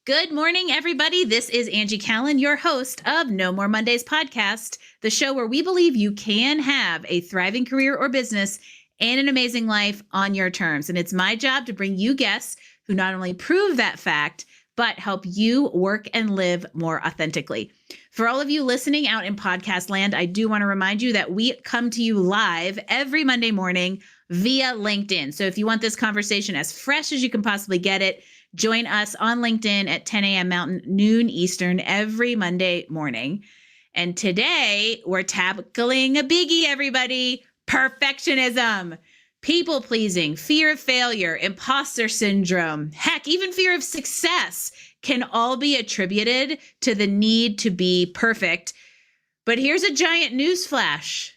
Good morning, everybody. This is Angie Callen, your host of No More Mondays podcast, the show where we believe you can have a thriving career or business and an amazing life on your terms. And it's my job to bring you guests who not only prove that fact, but help you work and live more authentically. For all of you listening out in podcast land, I do want to remind you that we come to you live every Monday morning via LinkedIn. So if you want this conversation as fresh as you can possibly get it, join us on LinkedIn at 10 a.m. Mountain, noon Eastern every Monday morning. And today we're tackling a biggie, everybody: perfectionism, people pleasing, fear of failure, imposter syndrome, heck, even fear of success can all be attributed to the need to be perfect. But here's a giant newsflash: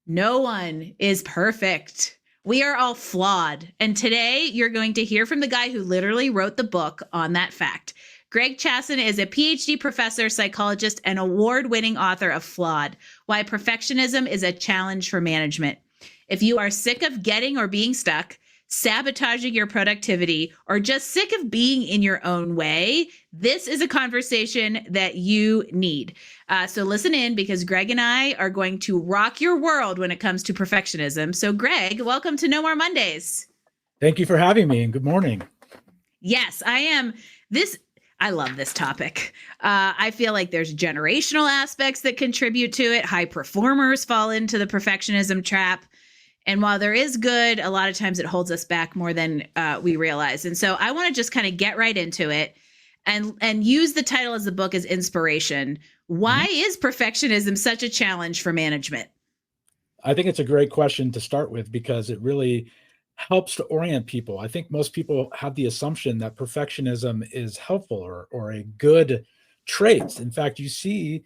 no one is perfect. We are all flawed. And today you're going to hear from the guy who literally wrote the book on that fact. Greg Chasson is a PhD professor, psychologist, and award-winning author of Flawed: Why Perfectionism is a Challenge for Management. If you are sick of getting or being stuck, sabotaging your productivity, or just sick of being in your own way, this is a conversation that you need. So listen in, because Greg and I are going to rock your world when it comes to perfectionism. So Greg, welcome to No More Mondays. Thank you for having me, and good morning. Yes, I am. I love this topic. I feel like there's generational aspects that contribute to it. High performers fall into the perfectionism trap. And while there is good, a lot of times it holds us back more than we realize. And so I want to just kind of get right into it and use the title of the book as inspiration. Why is perfectionism such a challenge for management? I think it's a great question to start with, because it really helps to orient people. I think most people have the assumption that perfectionism is helpful or a good trait. In fact, you see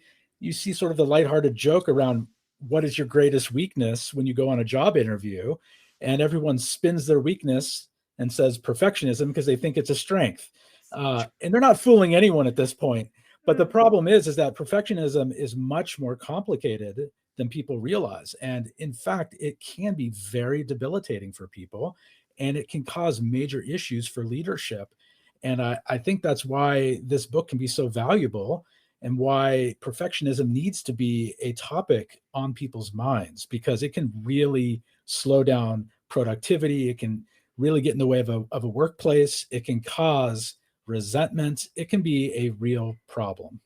sort of the lighthearted joke around what is your greatest weakness when you go on a job interview, and everyone spins their weakness and says perfectionism because they think it's a strength. And they're not fooling anyone at this point. But the problem is that perfectionism is much more complicated than people realize. And in fact, it can be very debilitating for people, and it can cause major issues for leadership. And I think that's why this book can be so valuable, and why perfectionism needs to be a topic on people's minds, because it can really slow down productivity. It can really get in the way of a workplace. It can cause resentment. It can be a real problem.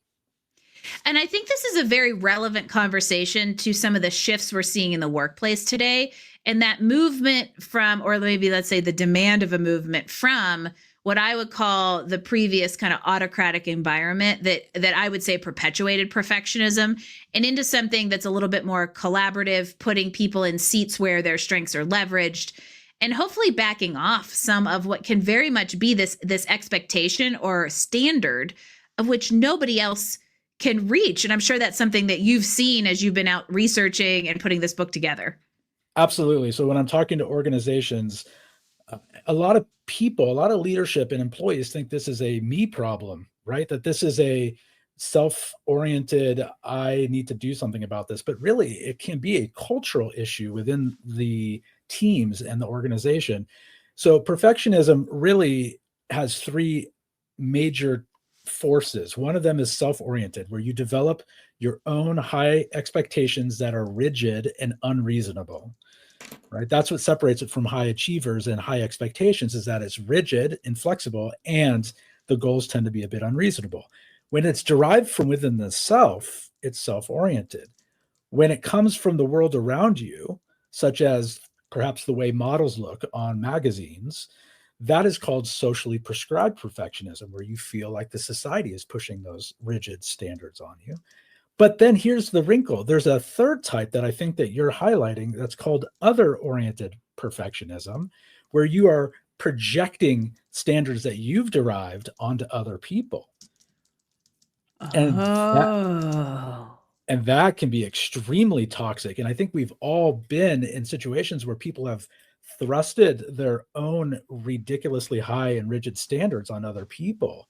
And I think this is a very relevant conversation to some of the shifts we're seeing in the workplace today, and that movement from, or maybe let's say the demand of a movement from, what I would call the previous kind of autocratic environment that I would say perpetuated perfectionism, and into something that's a little bit more collaborative, putting people in seats where their strengths are leveraged, and hopefully backing off some of what can very much be this expectation or standard of which nobody else can reach. And I'm sure that's something that you've seen as you've been out researching and putting this book together. Absolutely. So when I'm talking to organizations, a lot of people, a lot of leadership and employees think this is a me problem, right? That this is a self-oriented, I need to do something about this. But really, it can be a cultural issue within the teams and the organization. So perfectionism really has three major forces. One of them is self-oriented, where you develop your own high expectations that are rigid and unreasonable. Right? That's what separates it from high achievers and high expectations, is that it's rigid, inflexible, and the goals tend to be a bit unreasonable. When it's derived from within the self, it's self-oriented. When it comes from the world around you, such as perhaps the way models look on magazines, that is called socially prescribed perfectionism, where you feel like the society is pushing those rigid standards on you. But then here's the wrinkle. There's a third type that I think that you're highlighting, that's called other-oriented perfectionism, where you are projecting standards that you've derived onto other people. And that can be extremely toxic. And I think we've all been in situations where people have thrusted their own ridiculously high and rigid standards on other people.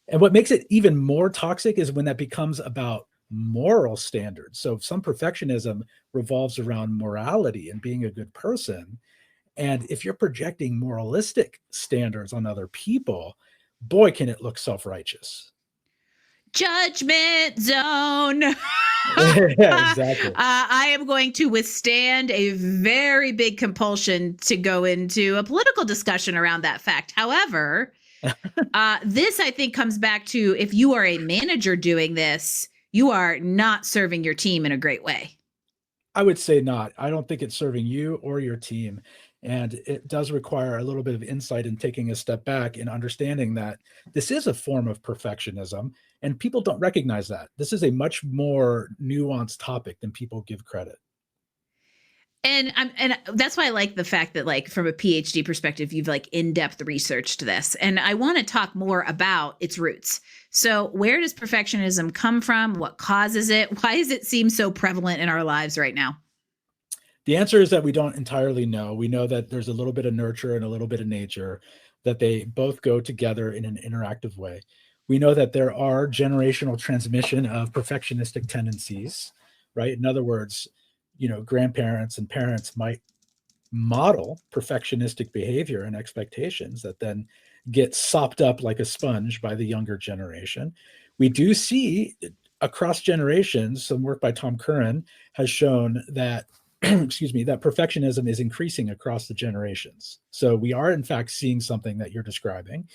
And what makes it even more toxic is when that becomes about moral standards. So some perfectionism revolves around morality and being a good person. And if you're projecting moralistic standards on other people, boy, can it look self-righteous. Judgment zone. Yeah, exactly. I am going to withstand a very big compulsion to go into a political discussion around that fact. However, this, I think, comes back to if you are a manager doing this, you are not serving your team in a great way. I would say not. I don't think it's serving you or your team. And it does require a little bit of insight in taking a step back and understanding that this is a form of perfectionism, and people don't recognize that. This is a much more nuanced topic than people give credit. And that's why I like the fact that, like, from a PhD perspective, you've like in-depth researched this. And I want to talk more about its roots. So where does perfectionism come from? What causes it? Why does it seem so prevalent in our lives right now? The answer is that we don't entirely know. We know that there's a little bit of nurture and a little bit of nature, that they both go together in an interactive way. We know that there are generational transmission of perfectionistic tendencies, right? In other words, grandparents and parents might model perfectionistic behavior and expectations that then get sopped up like a sponge by the younger generation. We do see across generations, some work by Tom Curran has shown that excuse me, that perfectionism is increasing across the generations. So we are in fact seeing something that you're describing.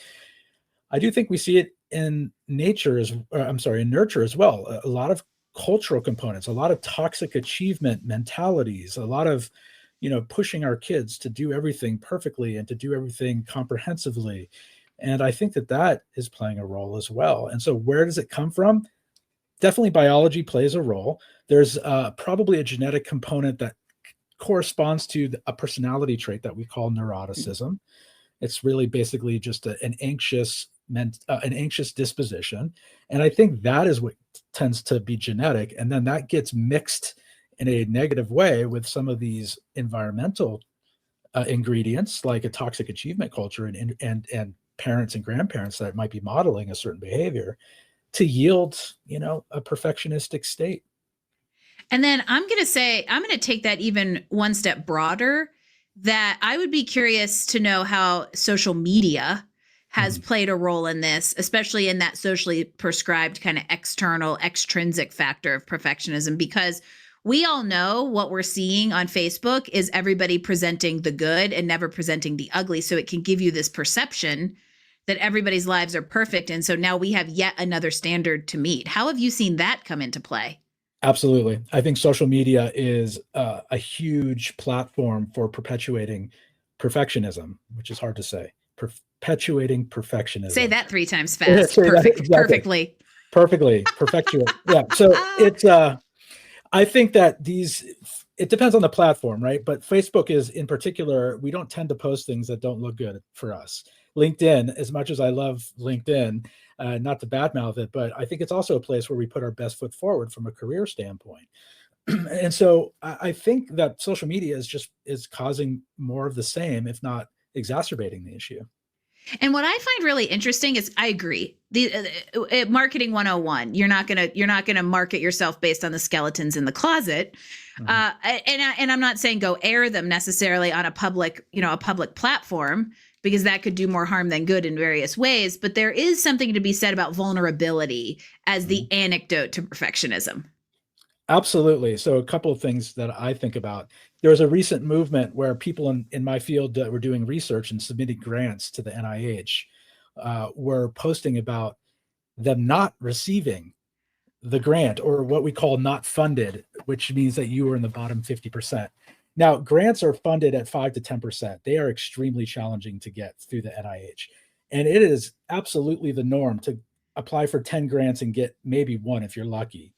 I do think we see it in nature in nurture as well. A lot of cultural components, a lot of toxic achievement mentalities, a lot of, pushing our kids to do everything perfectly and to do everything comprehensively. And I think that that is playing a role as well. And so where does it come from? Definitely biology plays a role. There's probably a genetic component that corresponds to a personality trait that we call neuroticism. It's really basically just an anxious disposition. And I think that is what tends to be genetic. And then that gets mixed in a negative way with some of these environmental ingredients, like a toxic achievement culture and parents and grandparents that might be modeling a certain behavior to yield, a perfectionistic state. And then I'm going to take that even one step broader, that I would be curious to know how social media has played a role in this, especially in that socially prescribed kind of external, extrinsic factor of perfectionism, because we all know what we're seeing on Facebook is everybody presenting the good and never presenting the ugly. So it can give you this perception that everybody's lives are perfect. And so now we have yet another standard to meet. How have you seen that come into play? Absolutely. I think social media is a huge platform for perpetuating perfectionism, which is hard to say. Perpetuating perfectionism. Say that 3 times fast. Perfectly. Perfectly. Perpetuate. Yeah. So it's, I think that it depends on the platform, right? But Facebook is in particular, we don't tend to post things that don't look good for us. LinkedIn, as much as I love LinkedIn, not to badmouth it, but I think it's also a place where we put our best foot forward from a career standpoint. And so I think that social media is causing more of the same, if not exacerbating the issue. And what I find really interesting is, I agree. The marketing 101, you're not gonna market yourself based on the skeletons in the closet. And I'm not saying go air them necessarily on a public platform, because that could do more harm than good in various ways. But there is something to be said about vulnerability as the antidote to perfectionism. Absolutely. So a couple of things that I think about. There was a recent movement where people in my field that were doing research and submitting grants to the NIH were posting about them not receiving the grant, or what we call not funded, which means that you were in the bottom 50%. Now, grants are funded at 5 to 10%. They are extremely challenging to get through the NIH. And it is absolutely the norm to apply for 10 grants and get maybe one if you're lucky.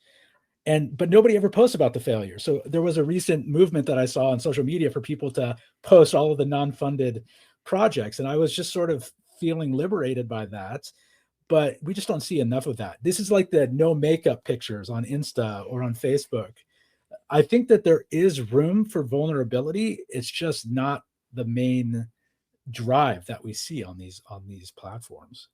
But nobody ever posts about the failure. So there was a recent movement that I saw on social media for people to post all of the non-funded projects. And I was just sort of feeling liberated by that. But we just don't see enough of that. This is like the no makeup pictures on Insta or on Facebook. I think that there is room for vulnerability. It's just not the main drive that we see on these platforms.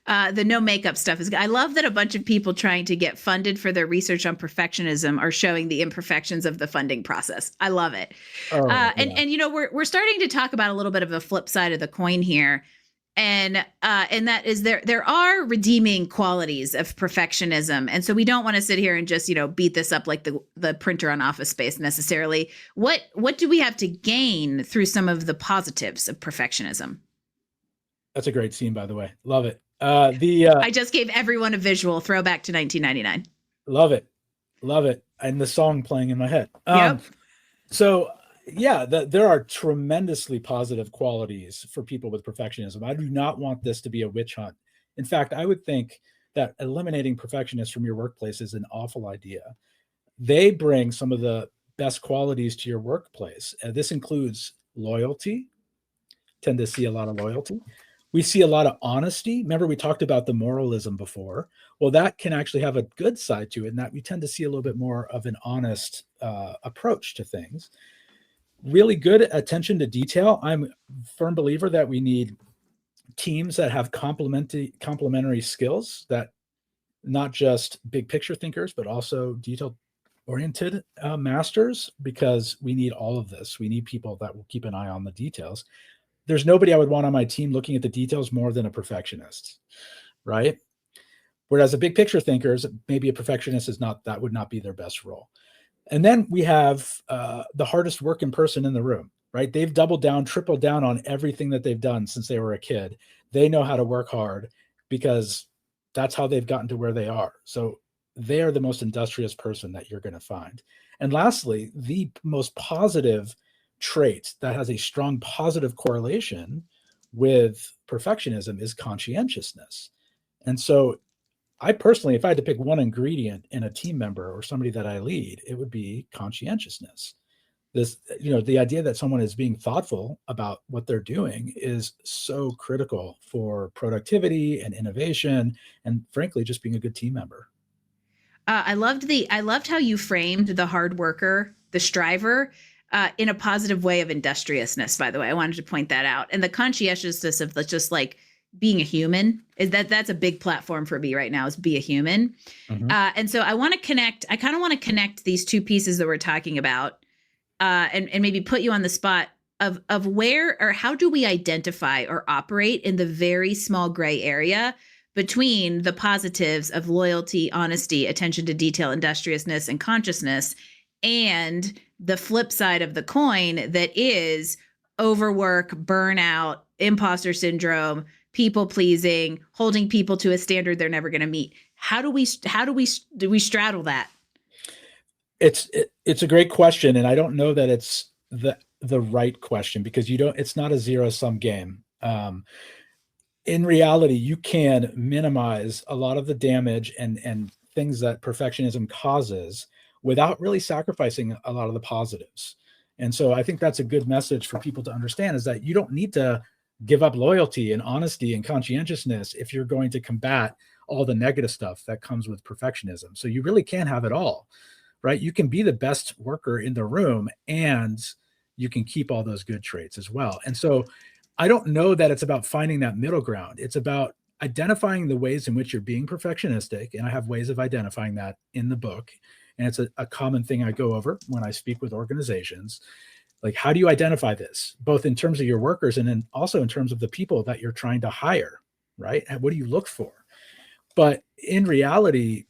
The no makeup stuff is, I love that a bunch of people trying to get funded for their research on perfectionism are showing the imperfections of the funding process. I love it. And we're starting to talk about a little bit of the flip side of the coin here. And that is there are redeeming qualities of perfectionism, and so we don't want to sit here and just beat this up like the printer on Office Space necessarily. What do we have to gain through some of the positives of perfectionism? That's a great scene, by the way. Love it. I just gave everyone a visual throwback to 1999. Love it. Love it. And the song playing in my head. Yep. So yeah, there are tremendously positive qualities for people with perfectionism. I do not want this to be a witch hunt. In fact, I would think that eliminating perfectionists from your workplace is an awful idea. They bring some of the best qualities to your workplace. This includes loyalty. Tend to see a lot of loyalty. We see a lot of honesty. Remember, we talked about the moralism before. Well, that can actually have a good side to it, in that we tend to see a little bit more of an honest approach to things. Really good attention to detail. I'm a firm believer that we need teams that have complementary skills, that not just big picture thinkers, but also detail oriented masters, because we need all of this. We need people that will keep an eye on the details. There's nobody I would want on my team looking at the details more than a perfectionist, right? Whereas a big picture thinkers, maybe a perfectionist that would not be their best role. And then we have the hardest working person in the room, right? They've doubled down, tripled down on everything that they've done since they were a kid. They know how to work hard because that's how they've gotten to where they are. So they are the most industrious person that you're going to find. And lastly, the most positive trait that has a strong positive correlation with perfectionism is conscientiousness. And so I personally, if I had to pick one ingredient in a team member or somebody that I lead, it would be conscientiousness. The idea that someone is being thoughtful about what they're doing is so critical for productivity and innovation, and frankly, just being a good team member. I loved how you framed the hard worker, the striver, in a positive way of industriousness. By the way, I wanted to point that out, and the conscientiousness of just like being a human that's a big platform for me right now, is be a human. Mhm. And so I kind of want to connect these two pieces that we're talking about, and maybe put you on the spot of where or how do we identify or operate in the very small gray area between the positives of loyalty, honesty, attention to detail, industriousness, and consciousness, and the flip side of the coin that is overwork, burnout, imposter syndrome, people pleasing, holding people to a standard they're never going to meet. How do we straddle that? It's a great question, and I don't know that it's the right question, because it's not a zero-sum game. In reality, you can minimize a lot of the damage and things that perfectionism causes without really sacrificing a lot of the positives. And so I think that's a good message for people to understand, is that you don't need to give up loyalty and honesty and conscientiousness if you're going to combat all the negative stuff that comes with perfectionism. So you really can have it all, right? You can be the best worker in the room and you can keep all those good traits as well. And so I don't know that it's about finding that middle ground. It's about identifying the ways in which you're being perfectionistic. And I have ways of identifying that in the book. And it's a common thing I go over when I speak with organizations. Like, how do you identify this, both in terms of your workers and then also in terms of the people that you're trying to hire, right? And what do you look for? But in reality,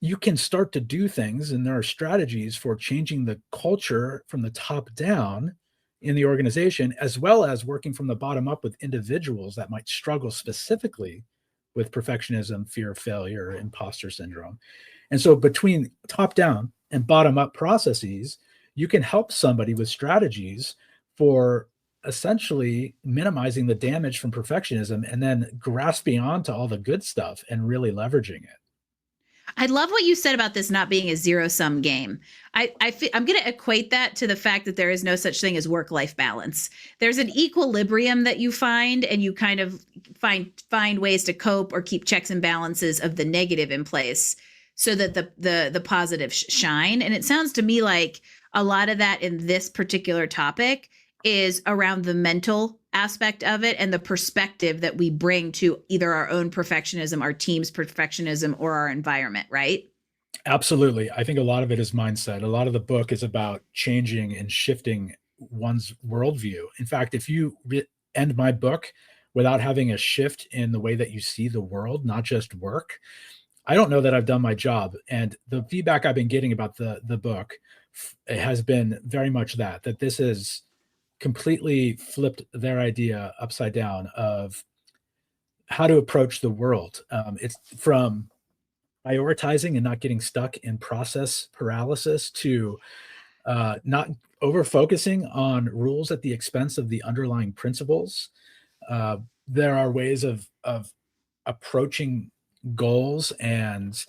you can start to do things, and there are strategies for changing the culture from the top down in the organization, as well as working from the bottom up with individuals that might struggle specifically with perfectionism, fear of failure, imposter syndrome. And so between top down and bottom up processes, you can help somebody with strategies for essentially minimizing the damage from perfectionism and then grasping onto all the good stuff and really leveraging it. I love what you said about this not being a zero sum game. I'm going to equate that to the fact that there is no such thing as work life balance. There's an equilibrium that you find, and you kind of find ways to cope or keep checks and balances of the negative in place so that the positive shine. And it sounds to me like a lot of that in this particular topic is around the mental aspect of it and the perspective that we bring to either our own perfectionism, our team's perfectionism, or our environment, right? Absolutely. I think a lot of it is mindset. A lot of the book is about changing and shifting one's worldview. In fact, if you end my book without having a shift in the way that you see the world, not just work, I don't know that I've done my job. And the feedback I've been getting about the book has been very much that this has completely flipped their idea upside down of how to approach the world. It's from prioritizing and not getting stuck in process paralysis to not over focusing on rules at the expense of the underlying principles. Uh, there are ways of approaching goals and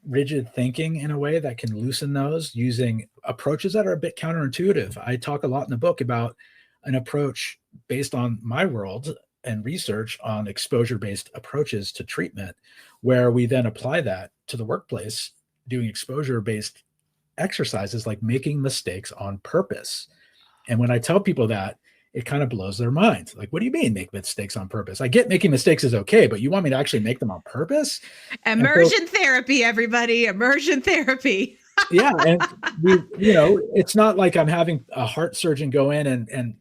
rigid thinking in a way that can loosen those using approaches that are a bit counterintuitive. I talk a lot in the book about an approach based on my world and research on exposure-based approaches to treatment, where we then apply that to the workplace, doing exposure-based exercises like making mistakes on purpose. And when I tell people that, it kind of blows their mind. Like, what do you mean make mistakes on purpose? I get making mistakes is okay, but you want me to actually make them on purpose? Immersion therapy, everybody. Immersion therapy. Yeah. And it's not like I'm having a heart surgeon go in and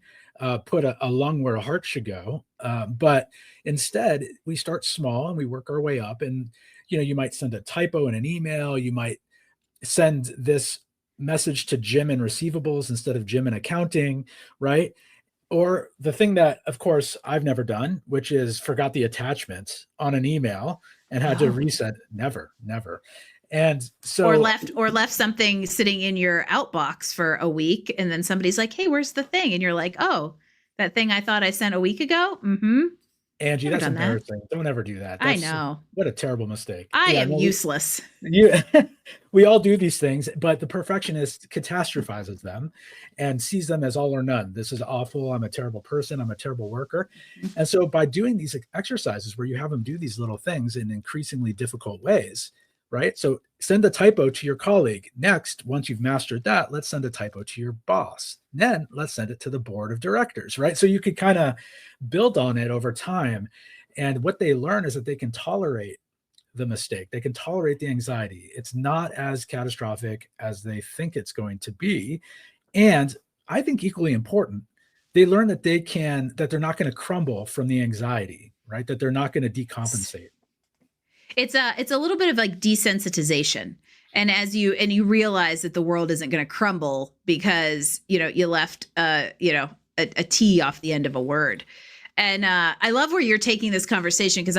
put a lung where a heart should go. But instead, we start small and we work our way up. And, you might send a typo in an email. You might send this message to Jim in receivables instead of Jim in accounting, right? Or the thing that, of course, I've never done, which is forgot the attachment on an email and had to reset. Never. And so or left something sitting in your outbox for a week, and then somebody's like, "Hey, where's the thing?" And you're like, "Oh, that thing I thought I sent a week ago." Mm-hmm. Angie, that's embarrassing. Don't ever do that. I know. What a terrible mistake. I am useless. We all do these things, but the perfectionist catastrophizes them and sees them as all or none. This is awful. I'm a terrible person. I'm a terrible worker. And so by doing these exercises where you have them do these little things in increasingly difficult ways, right? So send a typo to your colleague. Next, once you've mastered that, let's send a typo to your boss. Then let's send it to the board of directors, right? So you could kind of build on it over time. And what they learn is that they can tolerate the mistake. They can tolerate the anxiety. It's not as catastrophic as they think it's going to be. And I think equally important, they learn that they're not going to crumble from the anxiety, right? That they're not going to decompensate. It's a little bit of like desensitization. And you realize that the world isn't going to crumble because, you left, a T off the end of a word. And I love where you're taking this conversation, because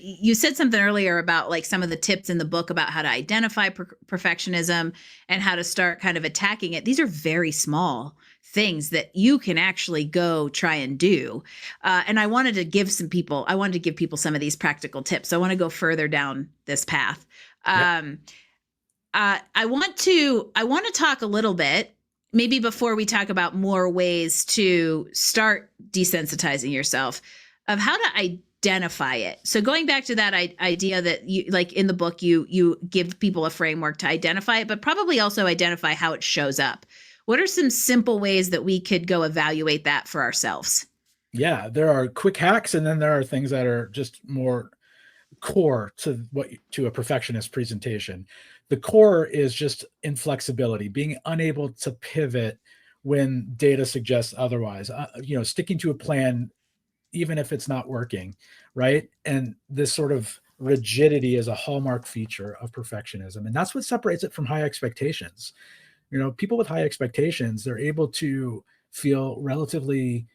you said something earlier about like some of the tips in the book about how to identify perfectionism and how to start kind of attacking it. These are very small things that you can actually go try and do. And I wanted to give people some of these practical tips. So I want to go further down this path. Yep. I want to talk a little bit, maybe before we talk about more ways to start desensitizing yourself, of how to identify it. So going back to that idea that you, like in the book, you give people a framework to identify it, but probably also identify how it shows up. What are some simple ways that we could go evaluate that for ourselves? Yeah, there are quick hacks, and then there are things that are just more core to a perfectionist presentation. The core is just inflexibility, being unable to pivot when data suggests otherwise, sticking to a plan, even if it's not working, right? And this sort of rigidity is a hallmark feature of perfectionism. And that's what separates it from high expectations. People with high expectations, they're able to feel relatively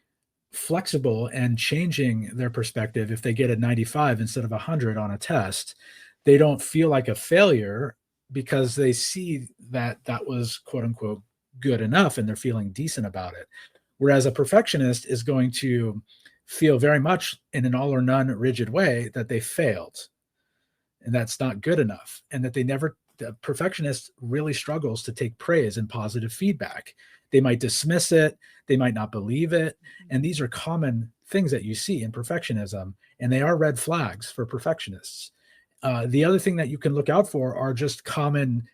flexible and changing their perspective. If they get a 95 instead of 100 on a test, they don't feel like a failure because they see that was quote unquote good enough and they're feeling decent about it. Whereas a perfectionist is going to feel very much in an all or none rigid way that they failed and that's not good enough, and that the perfectionist really struggles to take praise and positive feedback. They might dismiss it. They might not believe it. And these are common things that you see in perfectionism, and they are red flags for perfectionists. The other thing that you can look out for are just common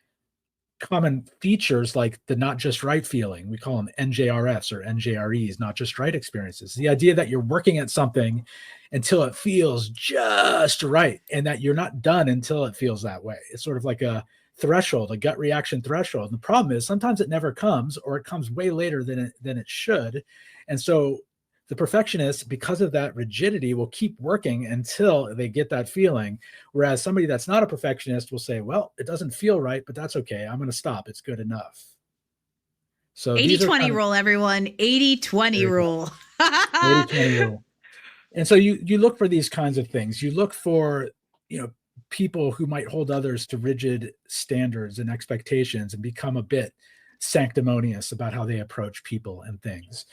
features like the not just right feeling. We call them NJRFs or NJREs, not just right experiences. The idea that you're working at something until it feels just right, and that you're not done until it feels that way. It's sort of like a threshold, a gut reaction threshold. And the problem is sometimes it never comes, or it comes way later than it should. And so The perfectionists, because of that rigidity, will keep working until they get that feeling. Whereas somebody that's not a perfectionist will say, well, it doesn't feel right, but that's okay. I'm going to stop. It's good enough. So these are 80-20 kind of rule, everyone. 80-20 rule. 80-20 rule. And so you look for these kinds of things. You look for, people who might hold others to rigid standards and expectations and become a bit sanctimonious about how they approach people and things.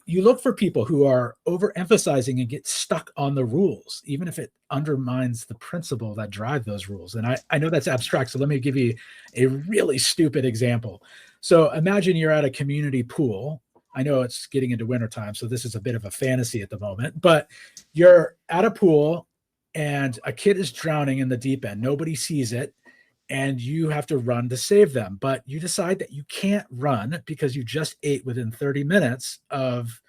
You look for people who are overemphasizing and get stuck on the rules, even if it undermines the principle that drive those rules. And I know that's abstract, so let me give you a really stupid example. So imagine you're at a community pool. I know it's getting into wintertime, so this is a bit of a fantasy at the moment, but you're at a pool and a kid is drowning in the deep end. Nobody sees it, and you have to run to save them. But you decide that you can't run because you just ate within 30 minutes of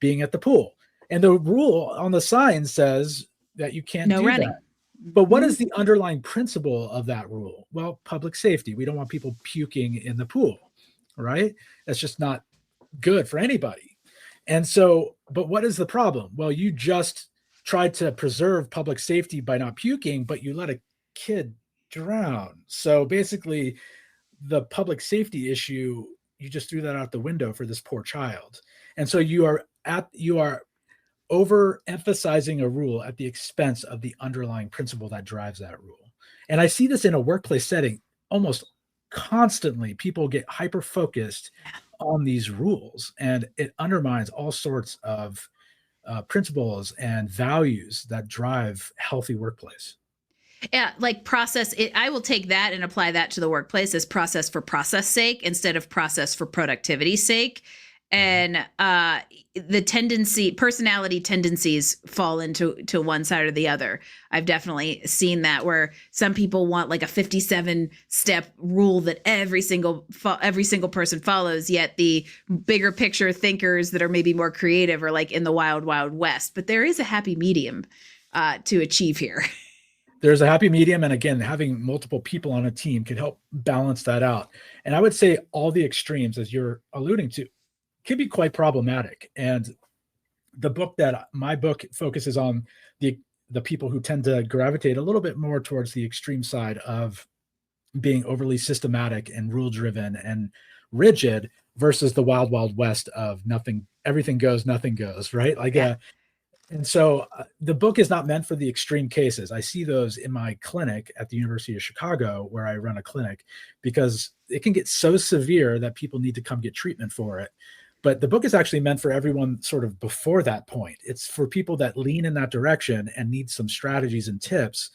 being at the pool. And the rule on the sign says that you can't No do running. that. But what is the underlying principle of that rule? Well, public safety. We don't want people puking in the pool, right? That's just not good for anybody. And so, but what is the problem? Well, you just tried to preserve public safety by not puking, but you let a kid drown. So basically, the public safety issue, you just threw that out the window for this poor child. And so you are overemphasizing a rule at the expense of the underlying principle that drives that rule. And I see this in a workplace setting almost constantly. People get hyper focused on these rules, and it undermines all sorts of principles and values that drive healthy workplace. Yeah, like process it. I will take that and apply that to the workplace as process for process sake instead of process for productivity's sake. And the personality tendencies fall into one side or the other. I've definitely seen that where some people want like a 57 step rule that every single person follows, yet the bigger picture thinkers that are maybe more creative are like in the wild west. But there is a happy medium to achieve here. There's a happy medium, and again, having multiple people on a team can help balance that out. And I would say all the extremes, as you're alluding to, can be quite problematic. And my book focuses on the people who tend to gravitate a little bit more towards the extreme side of being overly systematic and rule driven and rigid versus the wild west of everything goes, nothing goes, right? And so the book is not meant for the extreme cases. I see those in my clinic at the University of Chicago, where I run a clinic, because it can get so severe that people need to come get treatment for it. But the book is actually meant for everyone sort of before that point. It's for people that lean in that direction and need some strategies and tips,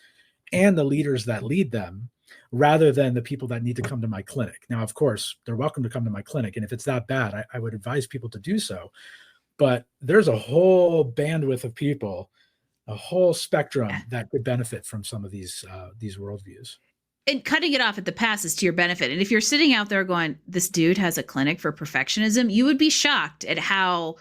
and the leaders that lead them, rather than the people that need to come to my clinic. Now, of course, they're welcome to come to my clinic. And if it's that bad, I would advise people to do so. But there's a whole bandwidth of people, a whole spectrum that could benefit from some of these worldviews. And cutting it off at the pass is to your benefit. And if you're sitting out there going, this dude has a clinic for perfectionism, you would be shocked at how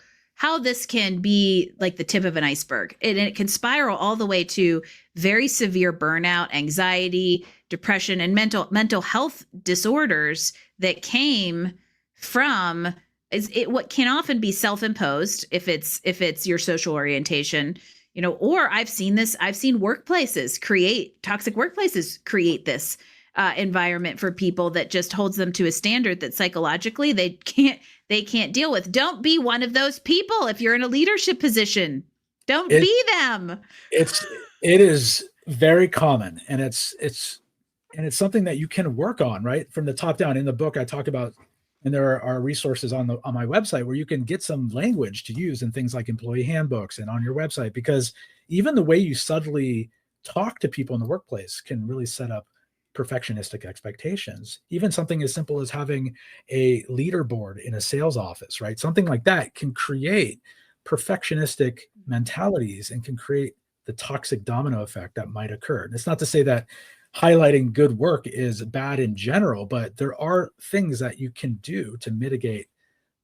this can be like the tip of an iceberg. And it can spiral all the way to very severe burnout, anxiety, depression, and mental health disorders that came from what can often be self-imposed if it's your social orientation, or I've seen toxic workplaces create this environment for people that just holds them to a standard that psychologically they can't deal with. Don't be one of those people. If you're in a leadership position, don't be them. It is very common, and it's something that you can work on, right? From the top down. In the book, I talk about, and there are resources on my website where you can get some language to use in things like employee handbooks and on your website, because even the way you subtly talk to people in the workplace can really set up perfectionistic expectations. Even something as simple as having a leaderboard in a sales office, right? Something like that can create perfectionistic mentalities and can create the toxic domino effect that might occur. And it's not to say that highlighting good work is bad in general, but there are things that you can do to mitigate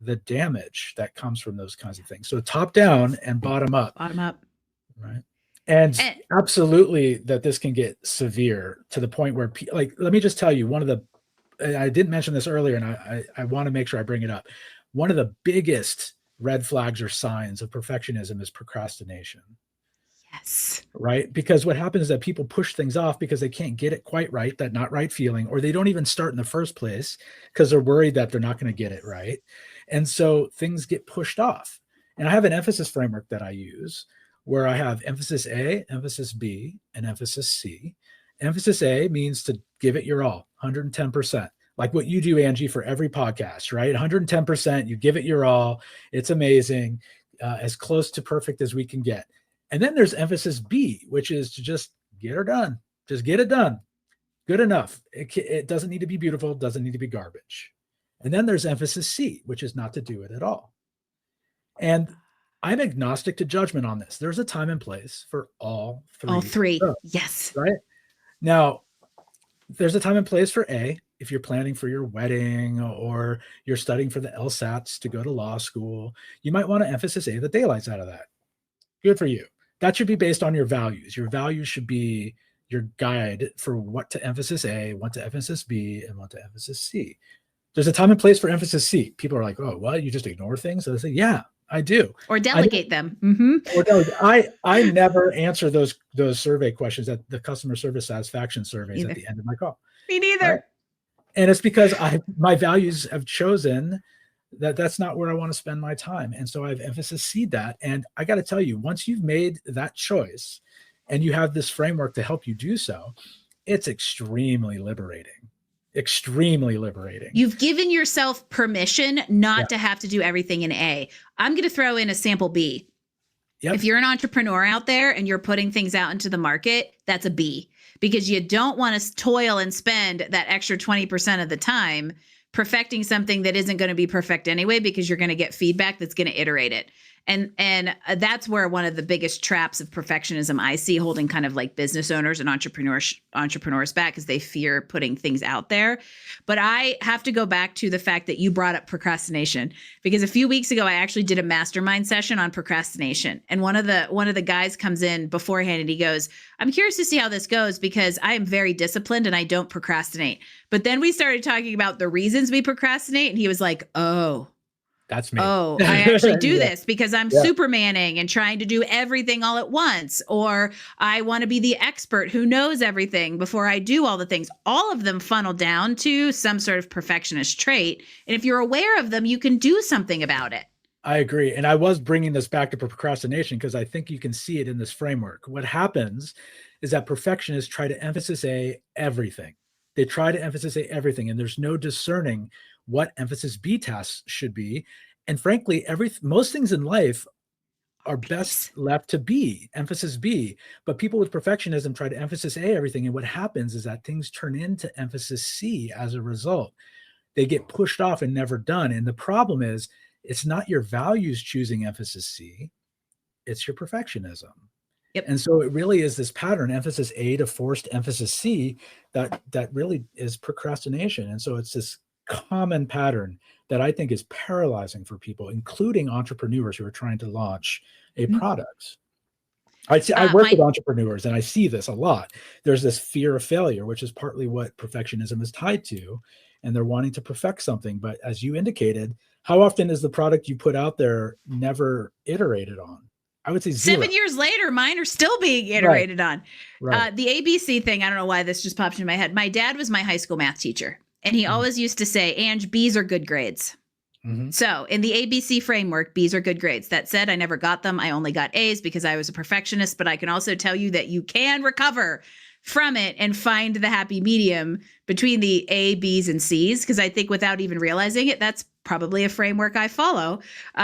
the damage that comes from those kinds of things. So top down and bottom up. Right. And absolutely that this can get severe to the point where, let me just tell you, I didn't mention this earlier, and I want to make sure I bring it up. One of the biggest red flags or signs of perfectionism is procrastination. Yes. Right? Because what happens is that people push things off because they can't get it quite right, that not right feeling, or they don't even start in the first place because they're worried that they're not going to get it right. And so things get pushed off. And I have an emphasis framework that I use where I have emphasis A, emphasis B, and emphasis C. Emphasis A means to give it your all, 110%. Like what you do, Angie, for every podcast, right? 110%, you give it your all. It's amazing, as close to perfect as we can get. And then there's emphasis B, which is to just get her done. Just get it done. Good enough. It doesn't need to be beautiful. Doesn't need to be garbage. And then there's emphasis C, which is not to do it at all. And I'm agnostic to judgment on this. There's a time and place for all three. All three. Yes. Right? Now, there's a time and place for A, if you're planning for your wedding or you're studying for the LSATs to go to law school. You might want to emphasis A the daylights out of that. Good for you. That should be based on your values. Your values should be your guide for what to emphasis A, what to emphasis B, and what to emphasis C. There's a time and place for emphasis C. People are like, oh, what? You just ignore things? So they say, yeah, I do. Or delegate them. Mm-hmm. Or I never answer those survey questions, at the customer service satisfaction surveys at the end of my call. Me neither. Right? And it's because my values have chosen that's not where I want to spend my time. And so I've emphasis C that. And I got to tell you, once you've made that choice and you have this framework to help you do so, it's extremely liberating. Extremely liberating. You've given yourself permission not to have to do everything in A. I'm going to throw in a sample B. Yep. If you're an entrepreneur out there and you're putting things out into the market, that's a B, because you don't want to toil and spend that extra 20% of the time perfecting something that isn't going to be perfect anyway, because you're going to get feedback that's going to iterate it. And that's where one of the biggest traps of perfectionism I see holding kind of like business owners and entrepreneurs back, is they fear putting things out there. But I have to go back to the fact that you brought up procrastination, because a few weeks ago I actually did a mastermind session on procrastination, and one of the guys comes in beforehand and he goes, I'm curious to see how this goes because I am very disciplined and I don't procrastinate. But then we started talking about the reasons we procrastinate, and he was like, oh, that's me. Oh, I actually do this because I'm Supermaning and trying to do everything all at once. Or I want to be the expert who knows everything before I do all the things. All of them funnel down to some sort of perfectionist trait. And if you're aware of them, you can do something about it. I agree. And I was bringing this back to procrastination because I think you can see it in this framework. What happens is that perfectionists try to emphasis A everything. They try to emphasis A everything, and there's no discerning what emphasis B tasks should be. And frankly, most things in life are best left to B, emphasis B. But people with perfectionism try to emphasis A everything. And what happens is that things turn into emphasis C as a result. They get pushed off and never done. And the problem is, it's not your values choosing emphasis C, it's your perfectionism. Yep. And so it really is this pattern, emphasis A to forced emphasis C, that really is procrastination. And so it's this common pattern that I think is paralyzing for people, including entrepreneurs who are trying to launch a product. I work with entrepreneurs and I see this a lot. There's this fear of failure, which is partly what perfectionism is tied to, and they're wanting to perfect something. But as you indicated, how often is the product you put out there never iterated on? I would say 0. 7 years later, mine are still being iterated on. Right. The ABC thing, I don't know why this just popped in my head. My dad was my high school math teacher, and he always used to say, Ange, B's are good grades. Mm-hmm. So in the ABC framework, B's are good grades. That said, I never got them. I only got A's because I was a perfectionist, but I can also tell you that you can recover from it and find the happy medium between the A, B's, and C's. Because I think without even realizing it, that's probably a framework I follow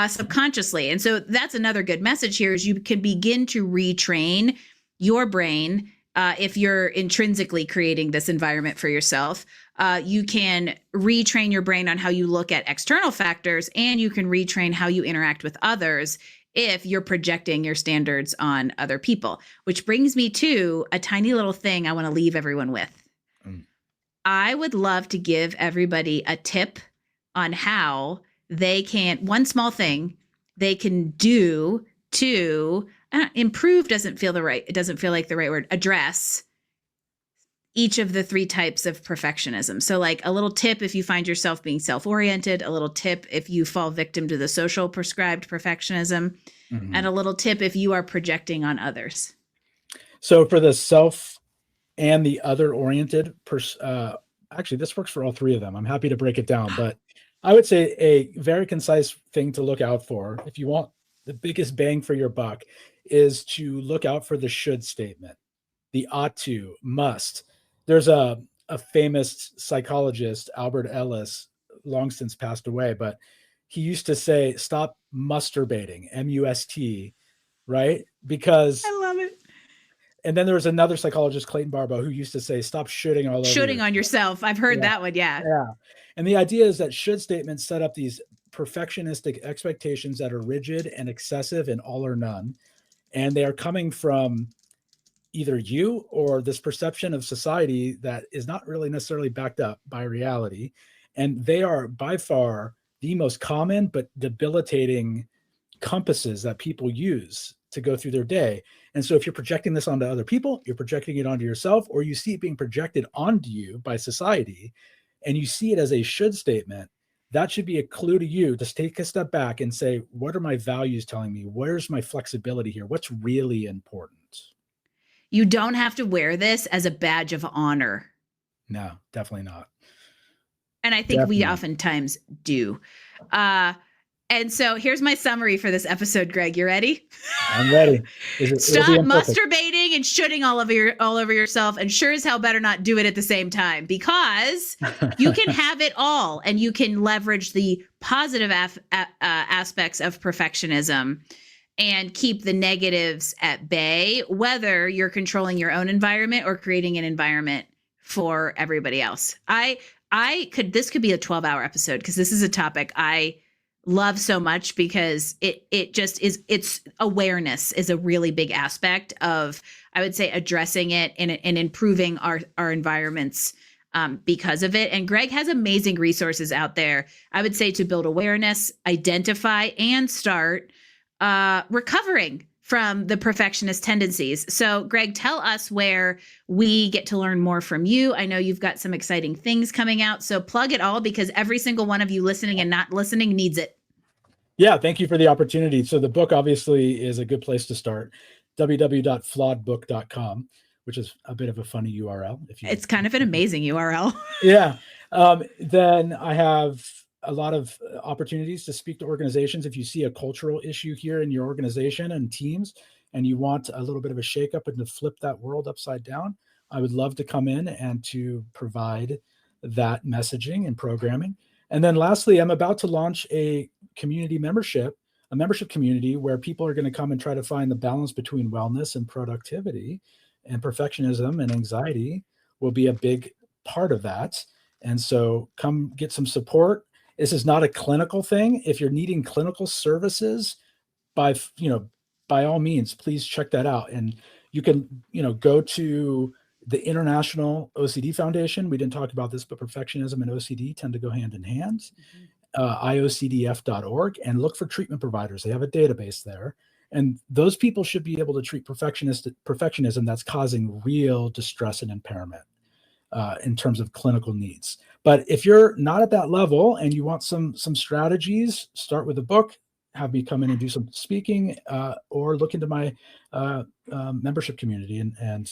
subconsciously. And so that's another good message here, is you can begin to retrain your brain if you're intrinsically creating this environment for yourself. You can retrain your brain on how you look at external factors, and you can retrain how you interact with others if you're projecting your standards on other people, which brings me to a tiny little thing I want to leave everyone with. I would love to give everybody a tip on how they can, one small thing they can do to improve doesn't feel like the right word, address each of the three types of perfectionism. So like a little tip if you find yourself being self-oriented, a little tip if you fall victim to the social prescribed perfectionism, and a little tip if you are projecting on others. So for the self and the other oriented, actually, this works for all three of them. I'm happy to break it down, but I would say a very concise thing to look out for if you want the biggest bang for your buck is to look out for the should statement, the ought to, must. There's a famous psychologist, Albert Ellis, long since passed away, but he used to say, stop masturbating, M-U-S-T, right? Because I love it. and then there was another psychologist, Clayton Barbo, who used to say, stop shooting all over Shooting on yourself. I've heard that one. Yeah. Yeah. And the idea is that should statements set up these perfectionistic expectations that are rigid and excessive and all or none. And they are coming from either you or this perception of society that is not really necessarily backed up by reality. And they are by far the most common but debilitating compasses that people use to go through their day. And so if you're projecting this onto other people, you're projecting it onto yourself, or you see it being projected onto you by society, and you see it as a should statement, that should be a clue to you to take a step back and say, what are my values telling me? Where's my flexibility here? What's really important? You don't have to wear this as a badge of honor. No, definitely not. And I think we oftentimes do. And so here's my summary for this episode, Greg. You ready? I'm ready. Stop masturbating and shooting all over yourself, and sure as hell better not do it at the same time, because you can have it all and you can leverage the positive aspects of perfectionism and keep the negatives at bay, whether you're controlling your own environment or creating an environment for everybody else. This could be a 12-hour episode, because this is a topic I love so much, because it just is, it's awareness is a really big aspect of, I would say, addressing it and improving our environments because of it. And Greg has amazing resources out there, I would say, to build awareness, identify, and start recovering from the perfectionist tendencies. So Greg, tell us where we get to learn more from you. I know you've got some exciting things coming out, so plug it all, because every single one of you listening and not listening needs it. Yeah, thank you for the opportunity. So the book obviously is a good place to start. www.flawedbook.com, which is a bit of a funny URL. It's kind of an amazing URL. Yeah. Then I have a lot of opportunities to speak to organizations. If you see a cultural issue here in your organization and teams, and you want a little bit of a shakeup and to flip that world upside down, I would love to come in and to provide that messaging and programming. And then lastly, I'm about to launch a membership community where people are going to come and try to find the balance between wellness and productivity, and perfectionism and anxiety will be a big part of that. And so come get some support. This is not a clinical thing. If you're needing clinical services, by all means, please check that out. And you can, go to the International OCD Foundation. We didn't talk about this, but perfectionism and OCD tend to go hand in hand. IOCDF.org, and look for treatment providers. They have a database there. And those people should be able to treat perfectionism that's causing real distress and impairment in terms of clinical needs. But if you're not at that level and you want some strategies, start with a book, have me come in and do some speaking, or look into my membership community. And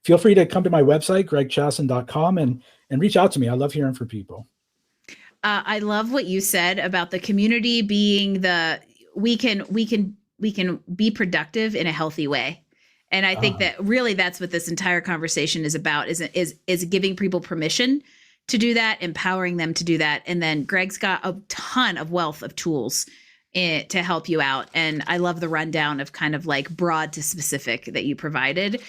feel free to come to my website, gregchasson.com, and reach out to me. I love hearing from people. I love what you said about the community being we can be productive in a healthy way. And I think that really that's what this entire conversation is about, is giving people permission to do that, empowering them to do that. And then Greg's got a ton of wealth of tools to help you out. And I love the rundown of kind of like broad to specific that you provided.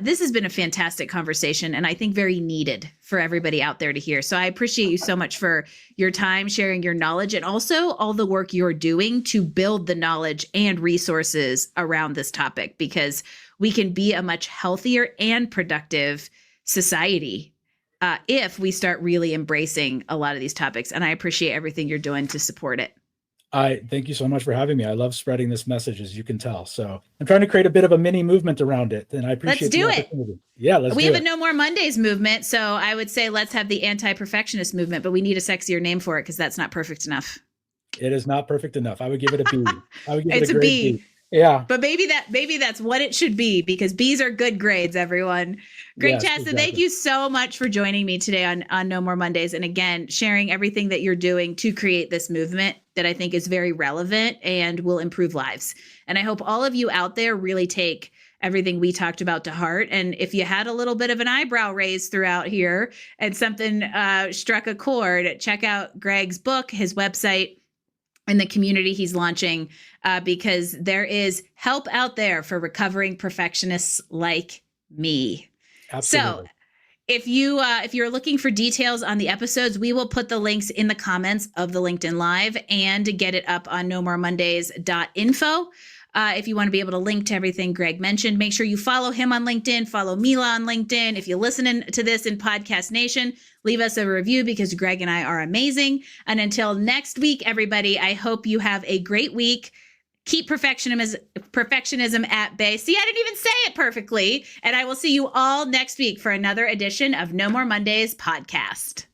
This has been a fantastic conversation, and I think very needed for everybody out there to hear. So I appreciate you so much for your time, sharing your knowledge, and also all the work you're doing to build the knowledge and resources around this topic, because we can be a much healthier and productive society if we start really embracing a lot of these topics. And I appreciate everything you're doing to support it. I thank you so much for having me. I love spreading this message, as you can tell. So I'm trying to create a bit of a mini movement around it, and I Let's appreciate the do it. opportunity. Yeah, let's We do have a it. No More Mondays movement. So I would say let's have the anti-perfectionist movement, but we need a sexier name for it because that's not perfect enough. It is not perfect enough. I would give it a B. I would give it It's a a grade B. B. Yeah. But maybe that's what it should be because B's are good grades, everyone. Greg Yes, Chasta, thank exactly. you so much for joining me today on No More Mondays. And again, sharing everything that you're doing to create this movement that I think is very relevant and will improve lives. And I hope all of you out there really take everything we talked about to heart. And if you had a little bit of an eyebrow raised throughout here and something struck a chord, check out Greg's book, his website, and the community he's launching, because there is help out there for recovering perfectionists like me. Absolutely. So if you're looking for details on the episodes, we will put the links in the comments of the LinkedIn Live and get it up on nomoremondays.info. If you want to be able to link to everything Greg mentioned, make sure you follow him on LinkedIn, follow Mila on LinkedIn. If you're listening to this in Podcast Nation, leave us a review because Greg and I are amazing. And until next week, everybody, I hope you have a great week. Keep perfectionism at bay. See, I didn't even say it perfectly. And I will see you all next week for another edition of No More Mondays podcast.